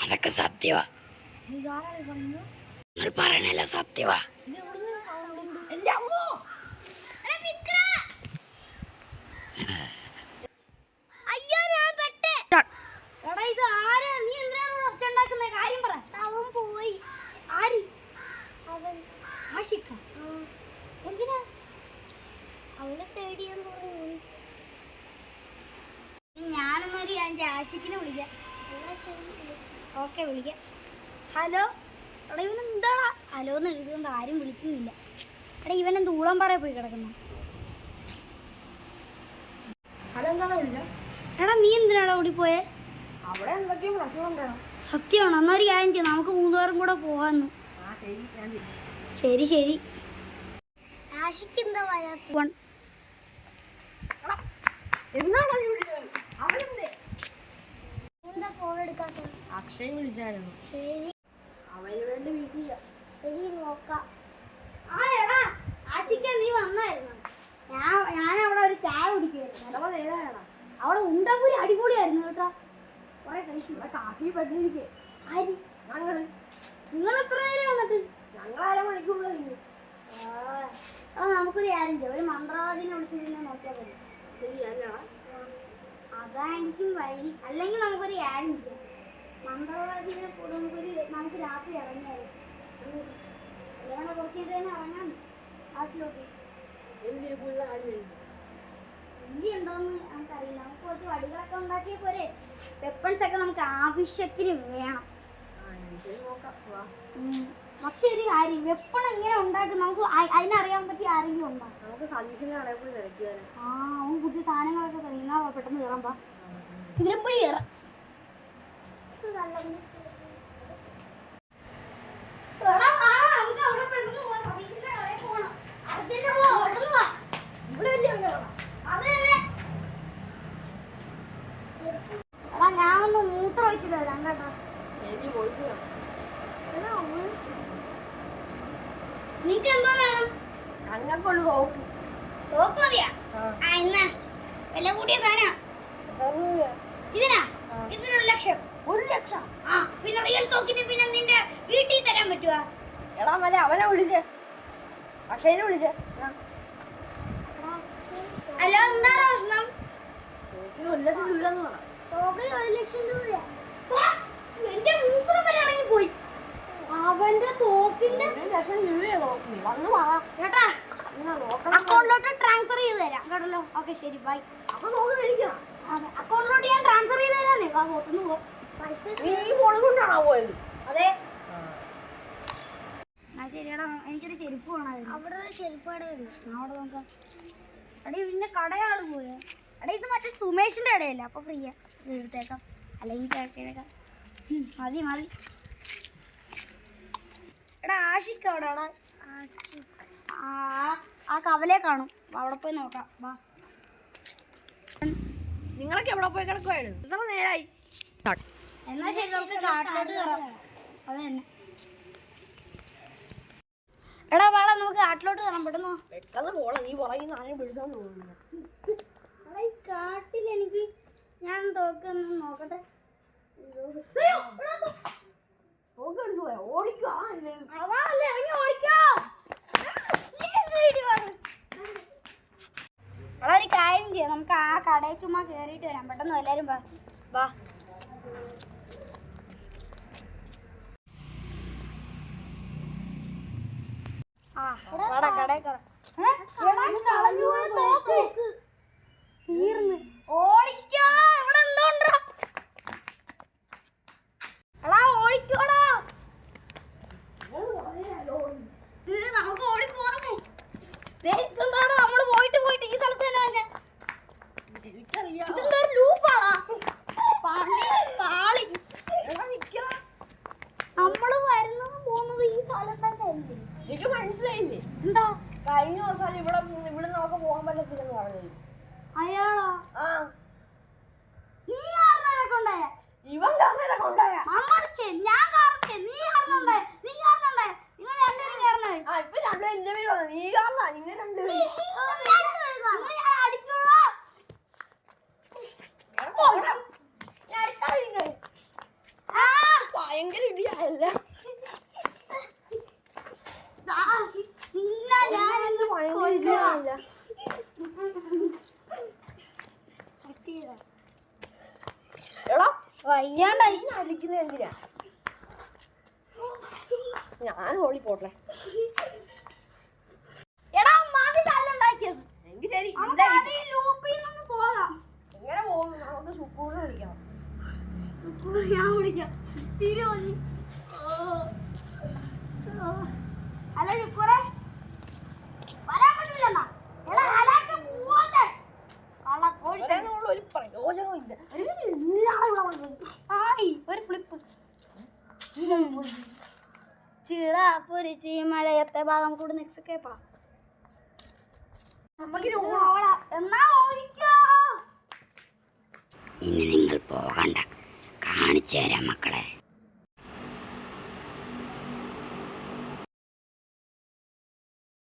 അതൊക്കെ സത്യവാ. പറയണല്ല സത്യവാ. ഞാനൊന്നൊരു ആഷിക്കിനെ വിളിക്കാം. ഓക്കെ വിളിക്കാം. ഹലോ എടാ ഇവൻ എന്താടാ ഹലോ എന്ന് എഴുതുകൊണ്ട് ആരും വിളിക്കുന്നില്ല. എടാ ഇവൻ എന്ത് ഊളംപാറ പോയി കിടക്കുന്നു. എടാ നീ എന്തിനാടാ ഓടിപ്പോയേ? സത്യമാണോ? എന്നൊരു കാര്യം ചെയ്യാം, നമുക്ക് 3 പേരും കൂടെ പോവാന്ന്. ശരി ശരി. അക്ഷയ് വിളിച്ചായിരുന്നു. അവന് വേണ്ടി വീട്ടില്ല. ശരി നോക്കാം. നീ വന്നായിരുന്നു? ഞാൻ അവിടെ ഒരു ചായ കുടിക്കുവായിരുന്നു. അവിടെ ഉണ്ടപ്പൂരി അടിപൊളിയായിരുന്നു കേട്ടോ. കാഫി പറ്റിയിരിക്കേ. നിങ്ങൾ എത്ര നേരം വന്നിട്ട്? ഞങ്ങൾ അരമണിക്കൂർ കഴിഞ്ഞു. നമുക്കൊരു കാര്യം ചെയ്യാം, ഒരു മന്ത്രവാദിനെ വിളിച്ചിരുന്ന് നോക്കിയാൽ മതി. ശരിയല്ലടാ, അതായിരിക്കും വഴി. അല്ലെങ്കിൽ നമുക്കൊരു കാര്യം ചെയ്യാം, മന്ത്രവാദിനെ നമുക്ക് രാത്രി ഇറങ്ങിയാലും കുറച്ച് കഴിഞ്ഞ് ഇറങ്ങാൻ നാട്ടിലോട്ട്. എന്തി ഉണ്ടോന്ന് നമുക്കറിയില്ല. നമുക്ക് കുറച്ച് വടികളൊക്കെ ഉണ്ടാക്കിയ പോരെ. വെപ്പൺസ് ഒക്കെ നമുക്ക് ആവശ്യത്തിന് വേണം. പക്ഷെ ഒരു കാര്യം, വെപ്പൺ എങ്ങനെ ഉണ്ടാക്കും നമുക്ക് അതിനറിയാൻ പറ്റിയ ആരെങ്കിലും ഉണ്ടാകും. നമുക്ക് സതീശിന്റെ കടയിൽ പോയി തിരക്കിയാലോ? അവൻ പുതിയ സാധനങ്ങളൊക്കെ തരുന്നാ പെട്ടെന്ന് കയറാൻ പാ. ഇതിലെപ്പോഴും കയറാം. ഞാൻ ഒന്ന് മൂത്രം ഒഴിച്ചിട്ട് വരാം കേട്ടോ. ശരി പോയിട്ട്. നിനക്ക് എന്തോ വേണം? ഞങ്ങൾക്കൊരു തോക്ക്. തോക്ക് മതിയാ? എന്നാ വില കൂടിയ സാധനം ഇതിനാ? ഇതിന് 1 ലക്ഷം. 1 ലക്ഷം? പിന്നെ റിയൽ തോക്കിന് പിന്നെ നിന്റെ വീട്ടിൽ തരാൻ പറ്റുവാ? എടാ മതി, അവനെ വിളിച്ചേ, അക്ഷയനെ വിളിച്ചേ. ഹലോ, എന്താണ് പ്രശ്നം? തോക്കിന് 1 ലക്ഷം രൂപ. തോക്കിന് 1 ലക്ഷം രൂപ? എന്റെ മൂത്രം വരെ ഇറങ്ങി പോയി. അവന്റെ തോക്കിന്റെ 1 ലക്ഷം രൂപയാ തോക്കിന്. വന്ന് പറ ചേട്ടാ, അക്കൗണ്ടിലോട്ട് ട്രാൻസ്ഫർ ചെയ്ത് തരാം കേട്ടല്ലോ. ഓക്കെ ശരി, ബൈ. അപ്പൊ തോക്ക് മേടിക്കണം. അക്കൗണ്ടിലോട്ട് ഞാൻ ട്രാൻസ്ഫർ ചെയ്ത് തരാന്നേ. വാ, പോട്ടെന്ന് പോ. നീ ഫോണിൽ കൊണ്ടാണോ പോയത്? അതെ. ശരിയാടാ, എനിക്കൊരു ചെരുപ്പ് വേണമായിരുന്നു. അവിടെ ചെരുപ്പ് കടയുണ്ട്, അവിടെ നോക്കാം. എടീ പിന്നെ കടയാള് പോയോ? എടാ ഇത് മറ്റേ സുമേഷിന്റെ കടയല്ലേ, അപ്പൊ ഫ്രീയാ. ഇത് എടുത്തേക്കാം, അല്ലെങ്കിൽ കേൾക്കാം. മതി മതി. എടാ ആഷിക്ക് എവിടെയാടാ? ആ കവലേ കാണും, അവിടെ പോയി നോക്കാം. വാ. നിങ്ങളൊക്കെ എവിടെ പോയി കിടക്കുവായിരുന്നു? ഇത്ര നേരായി. എന്നാ ശരി, നമുക്ക് കാട്ടിലോട്ട് കയറാം. അത് തന്നെ. എടാ വാടാ, നമുക്ക് കാട്ടിലോട്ട് കയറാം. പെട്ടെന്നോ പെട്ടെന്ന് പോടാ, നീ പുറകിൽ ആരെയും പിടിച്ചോണ്ട് പോകുന്നു. എടാ ഈ കാട്ടിൽ എനിക്ക് ഞാൻ തോക്കൊന്നും നോക്കട്ടെ. ഓടിക്കോ, അതാണല്ലേ, ഇറങ്ങി ഓടിക്കോ. എടാ ഒരു കാര്യം ചെയ്യാം, നമുക്ക് ആ കടയിൽ ചുമ്മാ കയറിയിട്ട് വരാം. പെട്ടെന്ന് എല്ലാവരും വാ വാ. കടയിൽ കയറാം. തീർന്ന് ഓടിക്കോ. ഇവിടെ എന്തോ ഉണ്ടോ? എടാ ഓടിക്കോടാ. നമുക്ക് ഓടിപ്പോണേ. ഇതെന്താണ് നമ്മള് പോയിട്ട് പോയിട്ട് ഈ സ്ഥലത്ത് തന്നെ വന്നെ? ഇതെന്താ ഒരു ലൂപ്പാണോ? പാളി. നമ്മള് വരുന്നതും പോകുന്നത് ഈ സ്ഥലത്ത് തന്നെ അല്ലേ? എനിക്ക് മനസ്സിലായില്ലേ? എന്താ കഴിഞ്ഞ ദിവസം ഇവിടെ നമുക്ക് പോകാൻ പറ്റത്തില്ലെന്ന് പറഞ്ഞത് അയാളോ? നീ കൊണ്ടായ ഇവൻ കൊണ്ടായ ഞാൻ കാരണേ, നീ കാരണുണ്ടായ, നീ കാരണുണ്ടായ, നിങ്ങൾ രണ്ടുപേരും കാരണേ. ഇപ്പൊ രണ്ടുപേരും എന്റെ വീട് വന്നു. നീ കാരണ, നിങ്ങൾ രണ്ടുപേരും അടിച്ചോളാം. വയ്യാണ്ടായി. അലിക്കുന്നത് എന്തിനാ? ഞാൻ ഓടി പോട്ടെ. എടാ മതി തല്ലുണ്ടാക്കിയത്. എങ്കിൽ ശരി. ലൂപ്പിൽ നിന്ന് പോകാം. എങ്ങനെ പോകും? നമുക്ക് സുക്കൂറിനെ വിളിക്കണം. ഞാൻ വിളിക്കാം. തിരുവഞ്ഞി. ഹലോ ശുക്കൂറെ, വരാൻ പറ്റില്ലെന്നാ? എടാ ഹലാക്ക് പോവാതെ. ഒരു പ്രയോജനവും ഇല്ല. ഒരു ഫ്ലിപ്പ്. ചിറാപുരിച്ചി മഴയത്തെ ഭാഗം കൂടെ നെക്സ്റ്റ് കേപ്പാ. എന്നാ ഓടിക്കോ. ഇനി നിങ്ങൾ പോകണ്ട, കാണിച്ചു തരാം മക്കളെ.